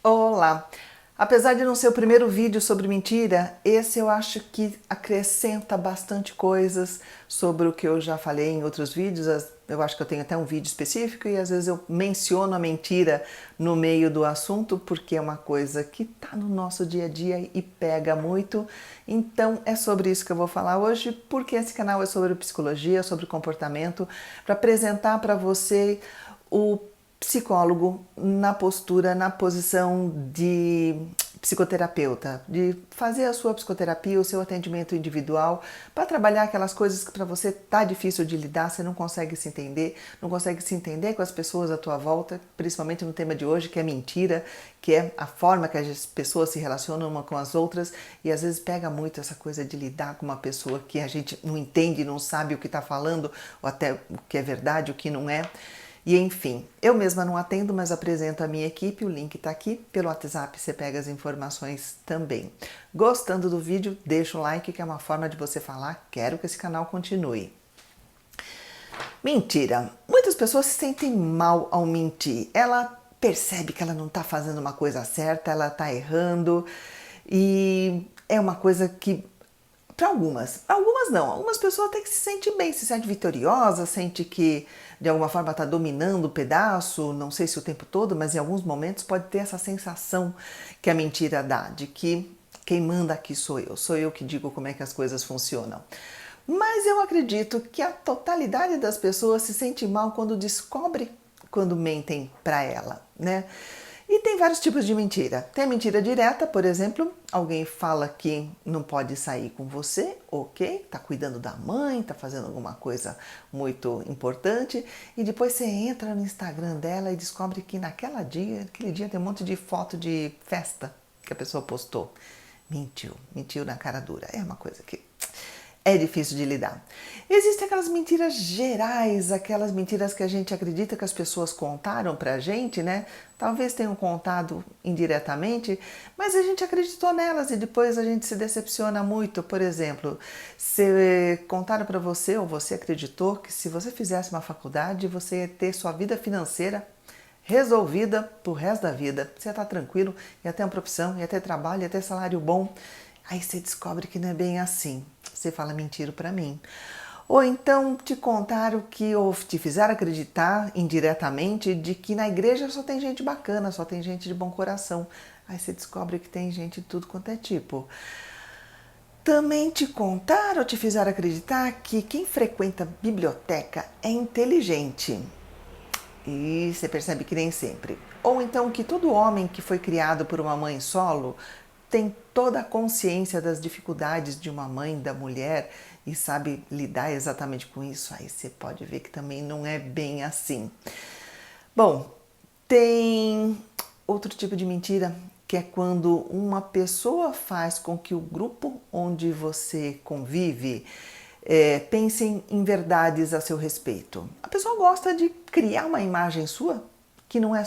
Olá! Apesar de não ser o primeiro vídeo sobre mentira, esse eu acho que acrescenta bastante coisas sobre o que eu já falei em outros vídeos. Eu acho que eu tenho até um vídeo específico e às vezes eu menciono a mentira no meio do assunto porque é uma coisa que está no nosso dia a dia e pega muito. Então é sobre isso que eu vou falar hoje, porque esse canal é sobre psicologia, sobre comportamento, para apresentar para você o psicólogo na postura, na posição de psicoterapeuta, de fazer a sua psicoterapia, o seu atendimento individual, para trabalhar aquelas coisas que para você tá difícil de lidar, você não consegue se entender, não consegue se entender com as pessoas à tua volta, principalmente no tema de hoje, que é mentira, que é a forma que as pessoas se relacionam uma com as outras, e às vezes pega muito essa coisa de lidar com uma pessoa que a gente não entende, não sabe o que está falando, ou até o que é verdade, o que não é. E enfim, eu mesma não atendo, mas apresento a minha equipe, o link está aqui, pelo WhatsApp você pega as informações também. Gostando do vídeo, deixa o like, que é uma forma de você falar, quero que esse canal continue. Mentira. Muitas pessoas se sentem mal ao mentir. Ela percebe que ela não está fazendo uma coisa certa, ela está errando, e é uma coisa que para algumas não, algumas pessoas até que se sente bem, se sente vitoriosa, sente que de alguma forma está dominando o pedaço, não sei se o tempo todo, mas em alguns momentos pode ter essa sensação que a mentira dá, de que quem manda aqui sou eu que digo como é que as coisas funcionam. Mas eu acredito que a totalidade das pessoas se sente mal quando descobre quando mentem para ela, né? E tem vários tipos de mentira. Tem a mentira direta, por exemplo, alguém fala que não pode sair com você, ok, tá cuidando da mãe, tá fazendo alguma coisa muito importante, e depois você entra no Instagram dela e descobre que aquele dia tem um monte de foto de festa que a pessoa postou. Mentiu na cara dura. É uma coisa que é difícil de lidar. Existem aquelas mentiras gerais, aquelas mentiras que a gente acredita que as pessoas contaram pra gente, né? Talvez tenham contado indiretamente, mas a gente acreditou nelas e depois a gente se decepciona muito. Por exemplo, se contaram para você ou você acreditou que se você fizesse uma faculdade, você ia ter sua vida financeira resolvida pro resto da vida. Você ia estar tranquilo, ia ter uma profissão, ia ter trabalho, ia ter salário bom. Aí você descobre que não é bem assim. Você fala mentira para mim. Ou então te contaram que ou te fizeram acreditar indiretamente de que na igreja só tem gente bacana, só tem gente de bom coração. Aí você descobre que tem gente de tudo quanto é tipo. Também te contaram ou te fizeram acreditar que quem frequenta biblioteca é inteligente. E você percebe que nem sempre. Ou então que todo homem que foi criado por uma mãe solo tem toda a consciência das dificuldades de uma mãe, da mulher, e sabe lidar exatamente com isso. Aí você pode ver que também não é bem assim. Bom, tem outro tipo de mentira, que é quando uma pessoa faz com que o grupo onde você convive pensem em verdades a seu respeito. A pessoa gosta de criar uma imagem sua, que não é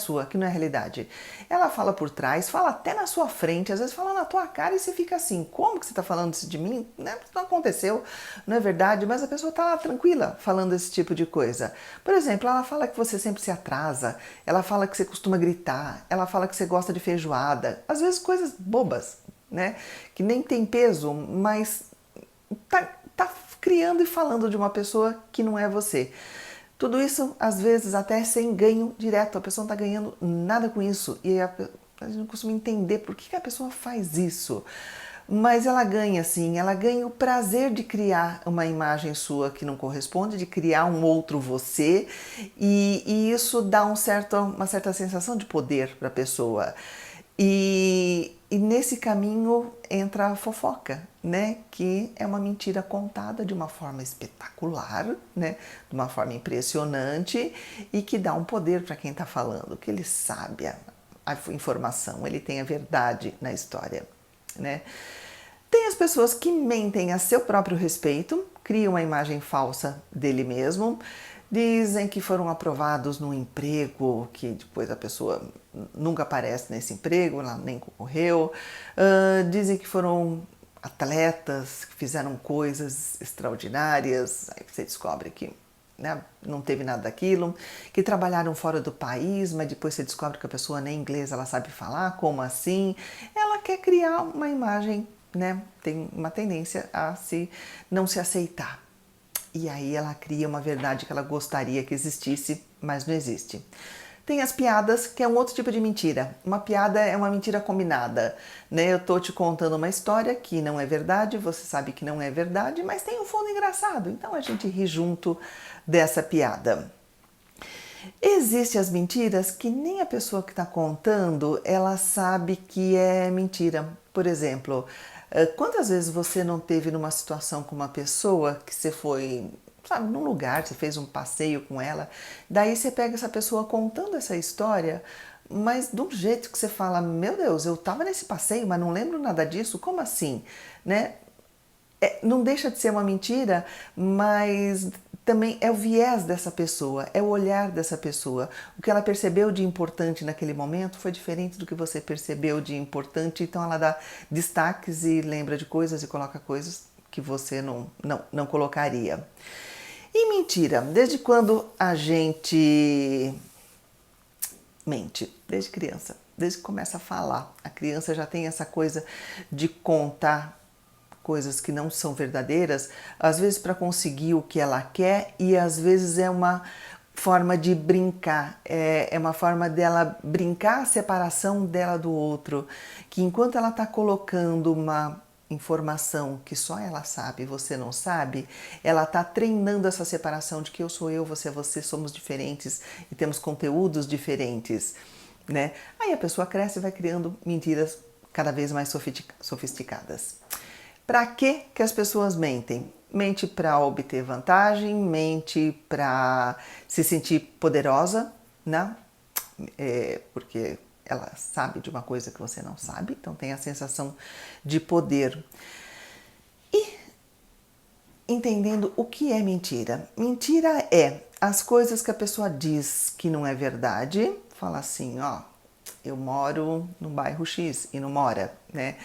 realidade. Ela fala por trás, fala até na sua frente, às vezes fala na tua cara e você fica assim, como que você está falando isso de mim? Não aconteceu, não é verdade, mas a pessoa está lá tranquila falando esse tipo de coisa. Por exemplo, ela fala que você sempre se atrasa, ela fala que você costuma gritar, ela fala que você gosta de feijoada, às vezes coisas bobas, né? Que nem tem peso, mas tá criando e falando de uma pessoa que não é você. Tudo isso, às vezes, até sem ganho direto. A pessoa não está ganhando nada com isso. E a gente não costuma entender por que a pessoa faz isso. Mas ela ganha, sim. Ela ganha o prazer de criar uma imagem sua que não corresponde, de criar um outro você. E isso dá uma certa sensação de poder para a pessoa. E nesse caminho entra a fofoca, né? Que é uma mentira contada de uma forma espetacular, né? De uma forma impressionante e que dá um poder para quem está falando, que ele sabe a informação, ele tem a verdade na história, né? Tem as pessoas que mentem a seu próprio respeito, criam uma imagem falsa dele mesmo, dizem que foram aprovados num emprego, que depois a pessoa nunca aparece nesse emprego, ela nem concorreu, dizem que foram atletas, que fizeram coisas extraordinárias, aí você descobre que né, não teve nada daquilo, que trabalharam fora do país, mas depois você descobre que a pessoa nem inglês ela sabe falar, como assim? Ela quer criar uma imagem, né, tem uma tendência a não se aceitar. E aí ela cria uma verdade que ela gostaria que existisse, mas não existe. Tem as piadas, que é um outro tipo de mentira. Uma piada é uma mentira combinada, né? Eu tô te contando uma história que não é verdade, você sabe que não é verdade, mas tem um fundo engraçado, então a gente ri junto dessa piada. Existem as mentiras que nem a pessoa que está contando, ela sabe que é mentira. Por exemplo, quantas vezes você não teve numa situação com uma pessoa que você foi, sabe, num lugar, você fez um passeio com ela, daí você pega essa pessoa contando essa história, mas de um jeito que você fala, meu Deus, eu estava nesse passeio, mas não lembro nada disso, como assim? Né? Não deixa de ser uma mentira, mas também é o viés dessa pessoa, é o olhar dessa pessoa. O que ela percebeu de importante naquele momento foi diferente do que você percebeu de importante, então ela dá destaques e lembra de coisas e coloca coisas que você não colocaria. E mentira, desde quando a gente mente? Desde criança, desde que começa a falar. A criança já tem essa coisa de contar coisas que não são verdadeiras, às vezes para conseguir o que ela quer e às vezes é uma forma de brincar, é uma forma dela brincar a separação dela do outro, que enquanto ela está colocando uma informação que só ela sabe, você não sabe, ela está treinando essa separação de que eu sou eu, você é você, somos diferentes e temos conteúdos diferentes, né? Aí a pessoa cresce e vai criando mentiras cada vez mais sofisticadas. Para que as pessoas mentem? Mente para obter vantagem, mente para se sentir poderosa, né? Porque ela sabe de uma coisa que você não sabe, então tem a sensação de poder. E entendendo o que é mentira. Mentira é as coisas que a pessoa diz que não é verdade, fala assim, ó, eu moro no bairro X e não mora, né?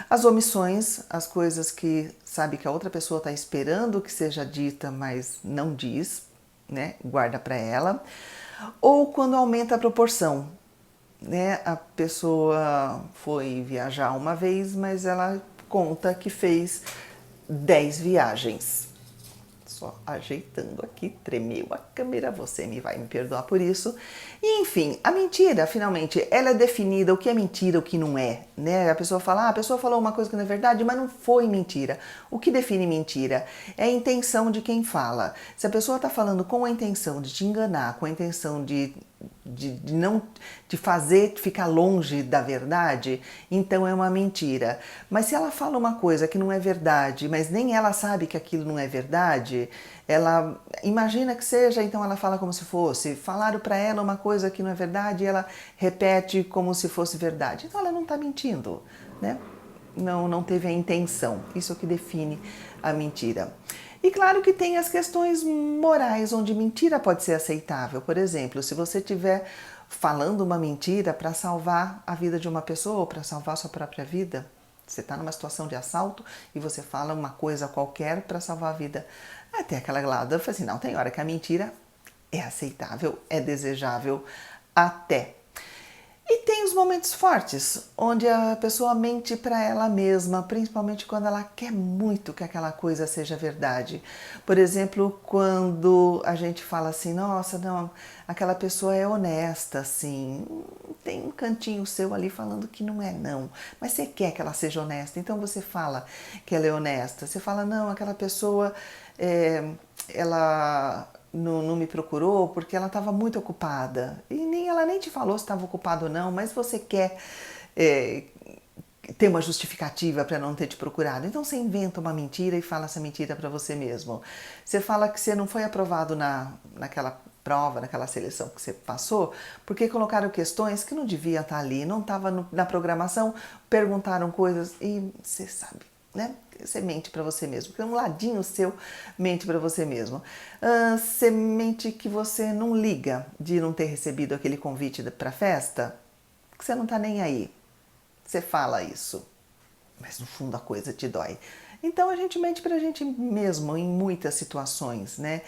As omissões, as coisas que sabe que a outra pessoa está esperando que seja dita, mas não diz, né? Guarda para ela. Ou quando aumenta a proporção, né? A pessoa foi viajar uma vez, mas ela conta que fez 10 viagens. Só ajeitando aqui, tremeu a câmera, você vai me perdoar por isso. E enfim, a mentira, finalmente, ela é definida, o que é mentira, o que não é, né? A pessoa fala, a pessoa falou uma coisa que não é verdade, mas não foi mentira. O que define mentira é a intenção de quem fala. Se a pessoa está falando com a intenção de te enganar, com a intenção de não te fazer ficar longe da verdade, então é uma mentira. Mas se ela fala uma coisa que não é verdade, mas nem ela sabe que aquilo não é verdade, ela imagina que seja, então ela fala como se fosse. Falaram para ela uma coisa que não é verdade e ela repete como se fosse verdade. Então ela não está mentindo, né? Não teve a intenção. Isso é o que define a mentira. E claro que tem as questões morais, onde mentira pode ser aceitável. Por exemplo, se você estiver falando uma mentira para salvar a vida de uma pessoa ou para salvar a sua própria vida, você está numa situação de assalto e você fala uma coisa qualquer para salvar a vida. Até aquela lado, eu falei assim, não, tem hora que a mentira é aceitável, é desejável até. E tem os momentos fortes, onde a pessoa mente para ela mesma, principalmente quando ela quer muito que aquela coisa seja verdade. Por exemplo, quando a gente fala assim, nossa, não, aquela pessoa é honesta, assim, tem um cantinho seu ali falando que não é não, mas você quer que ela seja honesta, então você fala que ela é honesta. Você fala, não, aquela pessoa, ela não me procurou porque ela estava muito ocupada. E ela nem te falou se estava ocupado ou não, mas você quer ter uma justificativa para não ter te procurado. Então você inventa uma mentira e fala essa mentira para você mesmo. Você fala que você não foi aprovado naquela prova, naquela seleção que você passou, porque colocaram questões que não devia estar ali, não estava na programação, perguntaram coisas e você sabe, né? Você mente para você mesmo, porque um ladinho seu mente para você mesmo. Você mente que você não liga de não ter recebido aquele convite para a festa, que você não está nem aí. Você fala isso, mas no fundo a coisa te dói. Então a gente mente para a gente mesmo em muitas situações, né?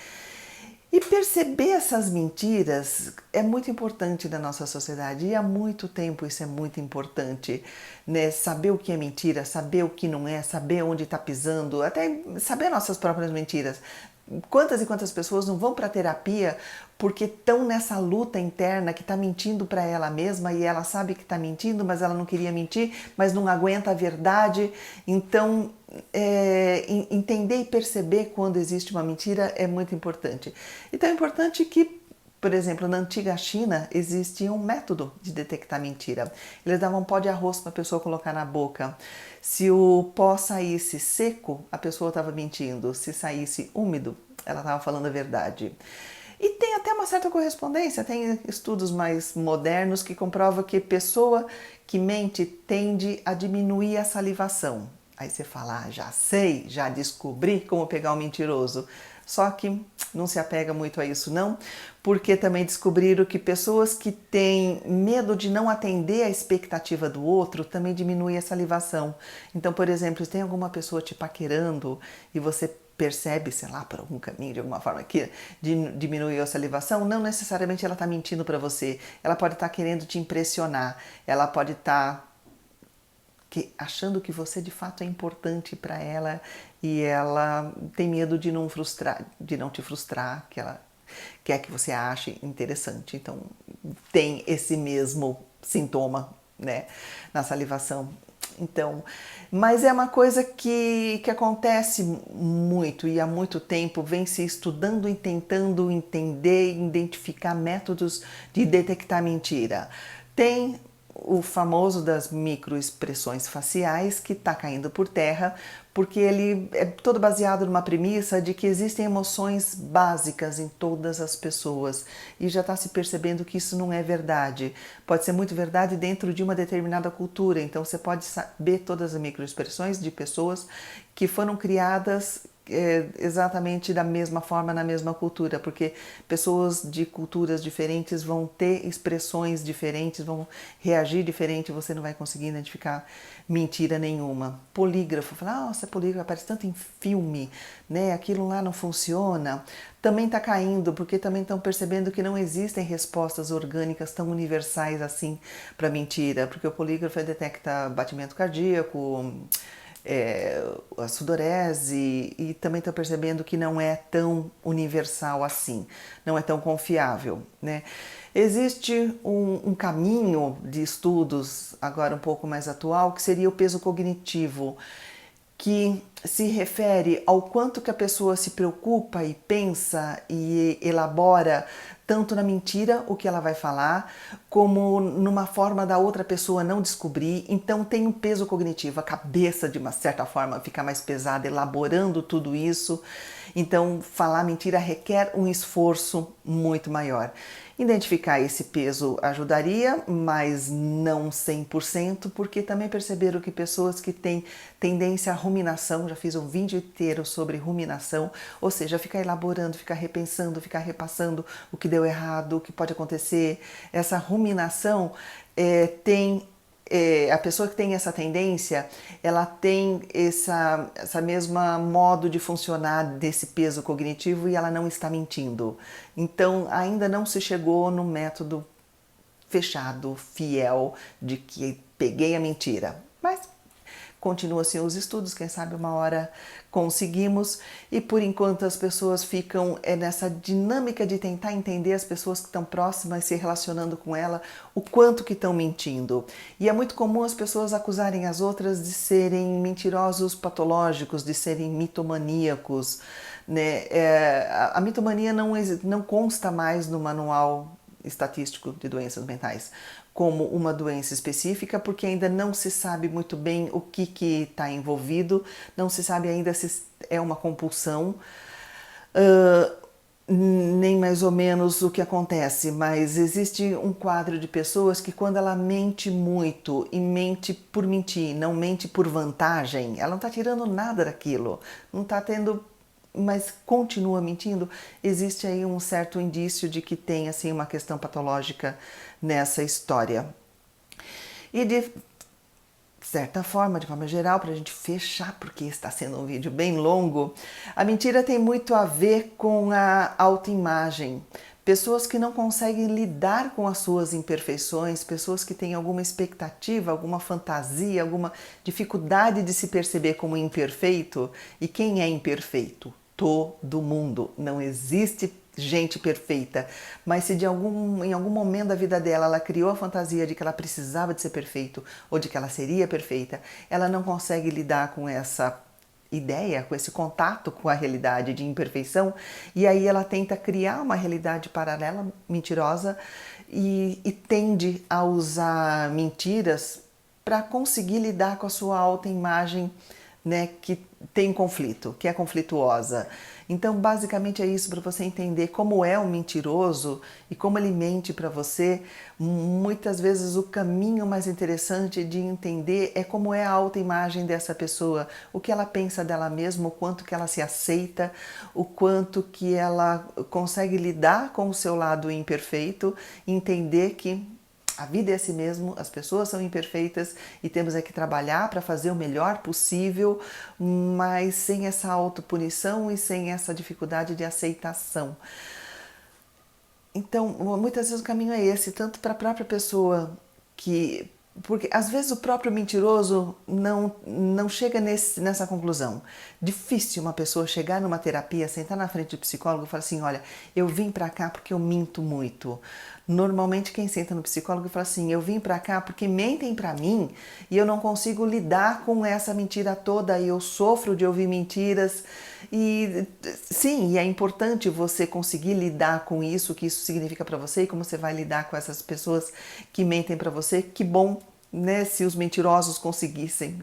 E perceber essas mentiras é muito importante na nossa sociedade, e há muito tempo isso é muito importante, né? Saber o que é mentira, saber o que não é, saber onde está pisando, até saber nossas próprias mentiras. Quantas e quantas pessoas não vão para terapia porque estão nessa luta interna que está mentindo para ela mesma e ela sabe que está mentindo, mas ela não queria mentir, mas não aguenta a verdade. Então, entender e perceber quando existe uma mentira é muito importante. Então é importante que, por exemplo, na antiga China existia um método de detectar mentira. Eles davam um pó de arroz para a pessoa colocar na boca. Se o pó saísse seco, a pessoa estava mentindo. Se saísse úmido, ela estava falando a verdade. E tem até uma certa correspondência, tem estudos mais modernos que comprovam que pessoa que mente tende a diminuir a salivação. Aí você fala, já sei, já descobri como pegar um mentiroso. Só que não se apega muito a isso não, porque também descobriram que pessoas que têm medo de não atender a expectativa do outro também diminui a salivação. Então, por exemplo, se tem alguma pessoa te paquerando e você percebe, sei lá, por algum caminho, de alguma forma que diminuiu a salivação, não necessariamente ela está mentindo para você. Ela pode estar querendo te impressionar, ela pode estar achando que você de fato é importante para ela e ela tem medo de não te frustrar, que ela quer que você ache interessante. Então tem esse mesmo sintoma, né, na salivação. Então, mas é uma coisa que acontece muito e há muito tempo vem se estudando e tentando entender e identificar métodos de detectar mentira. Tem o famoso das microexpressões faciais que está caindo por terra, porque ele é todo baseado numa premissa de que existem emoções básicas em todas as pessoas e já está se percebendo que isso não é verdade. Pode ser muito verdade dentro de uma determinada cultura, então você pode saber todas as microexpressões de pessoas que foram criadas exatamente da mesma forma na mesma cultura, porque pessoas de culturas diferentes vão ter expressões diferentes, vão reagir diferente, você não vai conseguir identificar mentira nenhuma. Polígrafo, fala, nossa, polígrafo aparece tanto em filme, né? Aquilo lá não funciona. Também está caindo, porque também estão percebendo que não existem respostas orgânicas tão universais assim para mentira, porque o polígrafo detecta batimento cardíaco, a sudorese, e também estou percebendo que não é tão universal assim, não é tão confiável, né? Existe um caminho de estudos, agora um pouco mais atual, que seria o peso cognitivo, que se refere ao quanto que a pessoa se preocupa e pensa e elabora tanto na mentira o que ela vai falar, como numa forma da outra pessoa não descobrir. Então tem um peso cognitivo, a cabeça de uma certa forma fica mais pesada elaborando tudo isso. Então falar mentira requer um esforço muito maior. Identificar esse peso ajudaria, mas não 100%, porque também perceberam que pessoas que têm tendência à ruminação, já fiz um vídeo inteiro sobre ruminação, ou seja, ficar elaborando, ficar repensando, ficar repassando o que deu errado, o que pode acontecer. Essa ruminação a pessoa que tem essa tendência, ela tem essa mesma modo de funcionar desse peso cognitivo e ela não está mentindo. Então, ainda não se chegou no método fechado, fiel, de que peguei a mentira. Mas continua assim os estudos, quem sabe uma hora conseguimos, e por enquanto as pessoas ficam nessa dinâmica de tentar entender as pessoas que estão próximas, se relacionando com ela, o quanto que estão mentindo. E é muito comum as pessoas acusarem as outras de serem mentirosos patológicos, de serem mitomaníacos, né? A mitomania não consta mais no manual estatístico de doenças mentais como uma doença específica, porque ainda não se sabe muito bem o que está envolvido, não se sabe ainda se é uma compulsão, nem mais ou menos o que acontece, mas existe um quadro de pessoas que quando ela mente muito e mente por mentir, não mente por vantagem, ela não está tirando nada daquilo, não está tendo, mas continua mentindo, existe aí um certo indício de que tem assim uma questão patológica nessa história. E de certa forma, de forma geral, para a gente fechar, porque está sendo um vídeo bem longo, a mentira tem muito a ver com a autoimagem. Pessoas que não conseguem lidar com as suas imperfeições, pessoas que têm alguma expectativa, alguma fantasia, alguma dificuldade de se perceber como imperfeito. E quem é imperfeito? Todo mundo. Não existe gente perfeita. Mas se em algum momento da vida dela ela criou a fantasia de que ela precisava de ser perfeito ou de que ela seria perfeita, ela não consegue lidar com essa ideia, com esse contato com a realidade de imperfeição, e aí ela tenta criar uma realidade paralela, mentirosa, e tende a usar mentiras para conseguir lidar com a sua autoimagem, né, que tem conflito, que é conflituosa. Então, basicamente é isso, para você entender como é um mentiroso e como ele mente para você. Muitas vezes o caminho mais interessante de entender é como é a autoimagem dessa pessoa, o que ela pensa dela mesma, o quanto que ela se aceita, o quanto que ela consegue lidar com o seu lado imperfeito, entender que a vida é assim mesmo, as pessoas são imperfeitas e temos é que trabalhar para fazer o melhor possível, mas sem essa autopunição e sem essa dificuldade de aceitação. Então, muitas vezes o caminho é esse, tanto para a própria pessoa que... Porque às vezes o próprio mentiroso não chega nessa conclusão. Difícil uma pessoa chegar numa terapia, sentar na frente do psicólogo e falar assim, olha, eu vim pra cá porque eu minto muito. Normalmente quem senta no psicólogo fala assim, eu vim pra cá porque mentem pra mim e eu não consigo lidar com essa mentira toda e eu sofro de ouvir mentiras. E sim, e é importante você conseguir lidar com isso, o que isso significa para você e como você vai lidar com essas pessoas que mentem para você. Que bom, né, se os mentirosos conseguissem,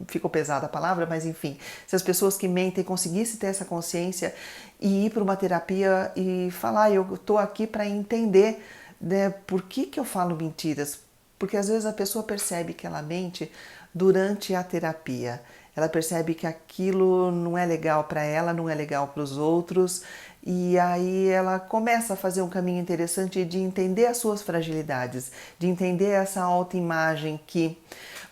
ficou pesada a palavra, mas enfim, se as pessoas que mentem conseguissem ter essa consciência e ir para uma terapia e falar, eu estou aqui para entender, né, por que eu falo mentiras. Porque às vezes a pessoa percebe que ela mente durante a terapia. Ela percebe que aquilo não é legal para ela, não é legal para os outros, e aí ela começa a fazer um caminho interessante de entender as suas fragilidades, de entender essa autoimagem que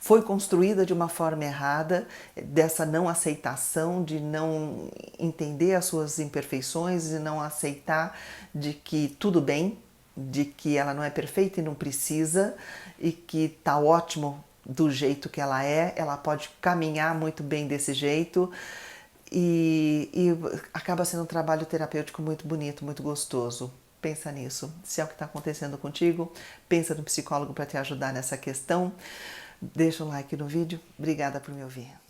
foi construída de uma forma errada, dessa não aceitação, de não entender as suas imperfeições e não aceitar de que tudo bem, de que ela não é perfeita e não precisa, e que tá ótimo do jeito que ela pode caminhar muito bem desse jeito e acaba sendo um trabalho terapêutico muito bonito, muito gostoso. Pensa nisso. Se é o que está acontecendo contigo, pensa no psicólogo para te ajudar nessa questão. Deixa um like no vídeo. Obrigada por me ouvir.